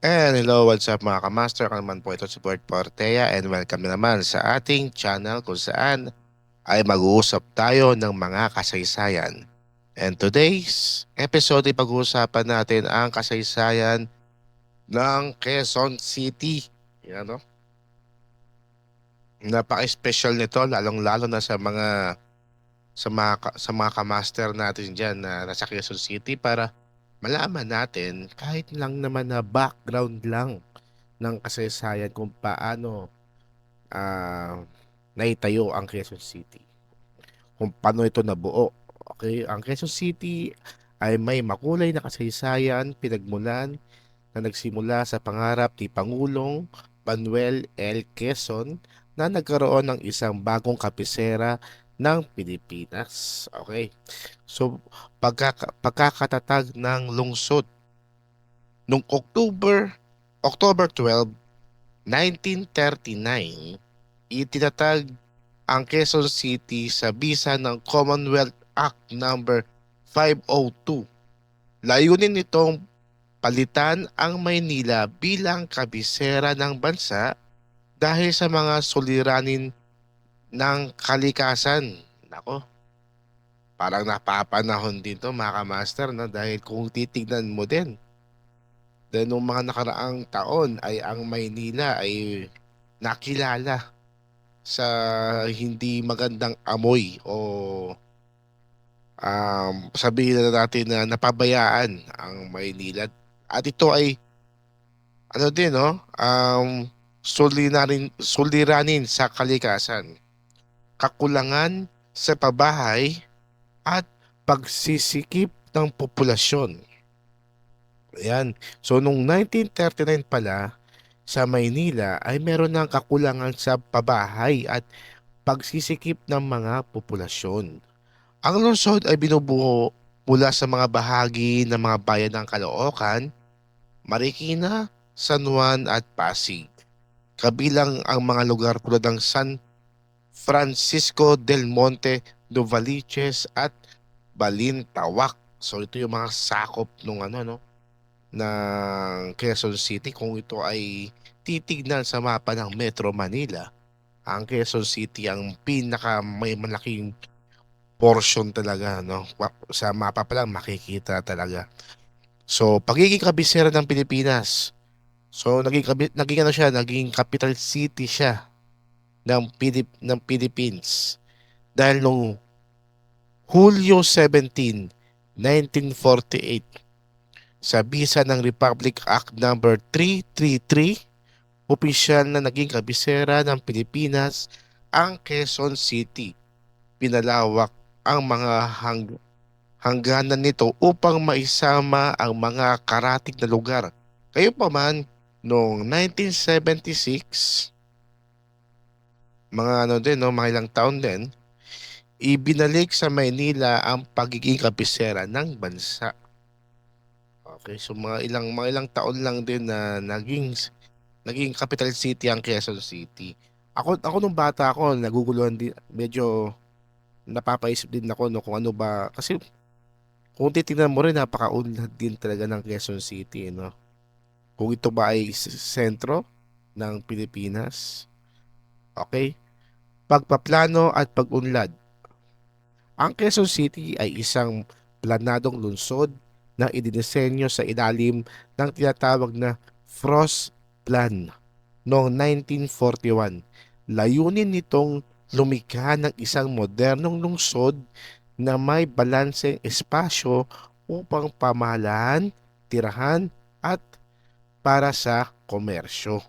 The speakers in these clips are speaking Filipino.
And hello, what's up mga kamaster? Ako naman po ito si Bert Portea and welcome na naman sa ating channel kung saan ay mag-uusap tayo ng mga kasaysayan. And today's episode ay pag-uusapan natin ang kasaysayan ng Quezon City. Yan, no? Napaka-special nito lalong-lalo na sa mga kamaster natin diyan na nasa Quezon City para malaman natin kahit lang naman na background lang ng kasaysayan kung paano naitayo ang Quezon City. Kung paano ito nabuo. Okay, ang Quezon City ay may makulay na kasaysayan pinagmulan na nagsimula sa pangarap ni Pangulong Manuel L. Quezon na nagkaroon ng isang bagong kapisera ng Pilipinas. Okay. So, pagkakatatag ng lungsod noong October 12, 1939, itinatag ang Quezon City sa bisa ng Commonwealth Act number 502. Layunin nitong palitan ang Maynila bilang kabisera ng bansa dahil sa mga suliranin ng kalikasan. Nako, parang napapanahon din to mga kamaster na dahil kung titignan mo din, dahil nung mga nakaraang taon ay ang Maynila ay nakilala sa hindi magandang amoy o sabihin na natin na napabayaan ang Maynila. At ito ay ano din no, suliranin sa kalikasan, kakulangan sa pabahay at pagsisikip ng populasyon. Ayan. So noong 1939 pala sa Maynila ay meron ng kakulangan sa pabahay at pagsisikip ng mga populasyon. Ang lungsod ay binubuo mula sa mga bahagi ng mga bayan ng Caloocan, Marikina, San Juan at Pasig. Kabilang ang mga lugar tulad ng San Francisco del Monte, Novaliches at Balintawak. So ito yung mga sakop ng ng Quezon City. Kung ito ay titignan sa mapa ng Metro Manila, ang Quezon City ang pinaka may malaking portion talaga, no? Sa mapa pa lang makikita talaga. So, pagiging kabisera ng Pilipinas. So, naging ano siya, naging capital city siya ng Philippines. Dahil noong Hulyo 17, 1948, sa bisa ng Republic Act number 333, opisyal na naging kabisera ng Pilipinas ang Quezon City. Pinalawak ang mga hangganan nito upang maisama ang mga karatig na lugar. Kayo pa man, noong 1976, mga ano din, no, mga ilang taon din, ibinalik sa Maynila ang pagiging kabisera ng bansa. Okay, so mga ilang taon lang din na naging capital city ang Quezon City. Ako nung bata ako, naguguluhan din, medyo napapaisip din ako no kung ano ba kasi kung titingnan mo rin napakaunlad din talaga ng Quezon City, no. Kung ito ba ay sentro ng Pilipinas. Okay? Pagpaplano at pag-unlad. Ang Quezon City ay isang planadong lungsod na idinisenyo sa ilalim ng tinatawag na Frost Plan noong 1941. Layunin nitong lumikha ng isang modernong lungsod na may balanseng espasyo upang pamahalaan, tirahan at para sa komersyo.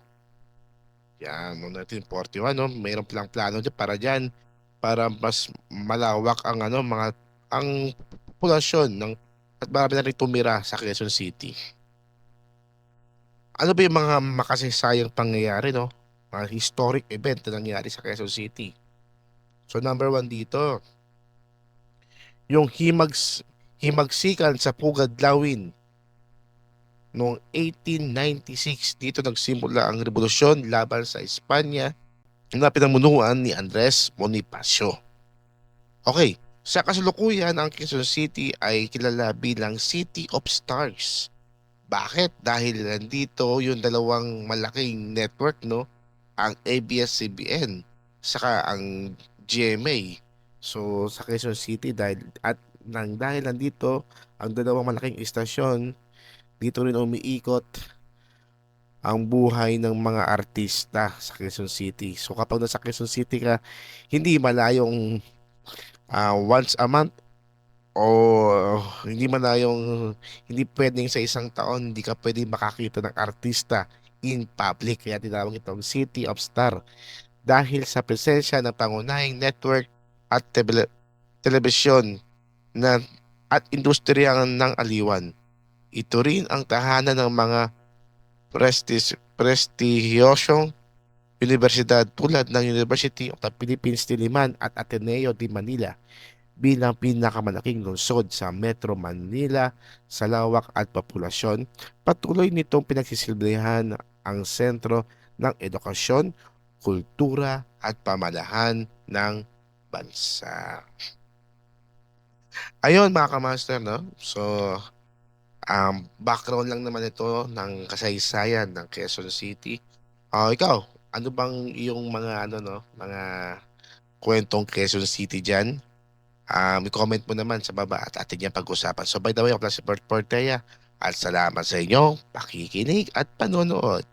Yan, noong 1941, no, mayroon palang plano dyan para mas malawak ang ang populasyon at marami na rin tumira sa Quezon City. Ano ba yung mga makasaysayang pangyayari, no? Mga historic event na nangyari sa Quezon City. So number one dito, yung himagsikan sa Pugad Lawin noong 1896. Dito nagsimula ang revolusyon laban sa Espanya na pinamunuan ni Andres Bonifacio. Okay, sa kasalukuyan ang Quezon City ay kilala bilang City of Stars. Bakit? Dahil nandito yung dalawang malaking network, no? Ang ABS-CBN saka ang GMA. So sa Quezon City dahil nandito ang dalawang malaking istasyon, dito rin umiikot ang buhay ng mga artista sa Quezon City. So kapag nasa Quezon City ka, hindi malayong once a month o hindi malayong hindi pwedeng sa isang taon hindi ka pwedeng makakita ng artista in public. Kaya tinawag itong City of Star dahil sa presensya ng pangunahing network at telebisyon na at industriya ng aliwan. Ito rin ang tahanan ng mga prestigyosong universidad tulad ng University of the Philippines Diliman at Ateneo de Manila bilang pinakamalaking lungsod sa Metro Manila sa lawak at populasyon. Patuloy nitong pinagsisilbihan ang sentro ng edukasyon, kultura at pamalahan ng bansa. Ayun mga kamaster, no? So, background lang naman ito ng kasaysayan ng Quezon City. Ikaw, ano bang yung mga ano no, mga kwentong Quezon City diyan? I-comment mo naman sa baba at atin yung pag-usapan. So by the way, ako lang si Bert Portea at salamat sa inyong pakikinig at panonood.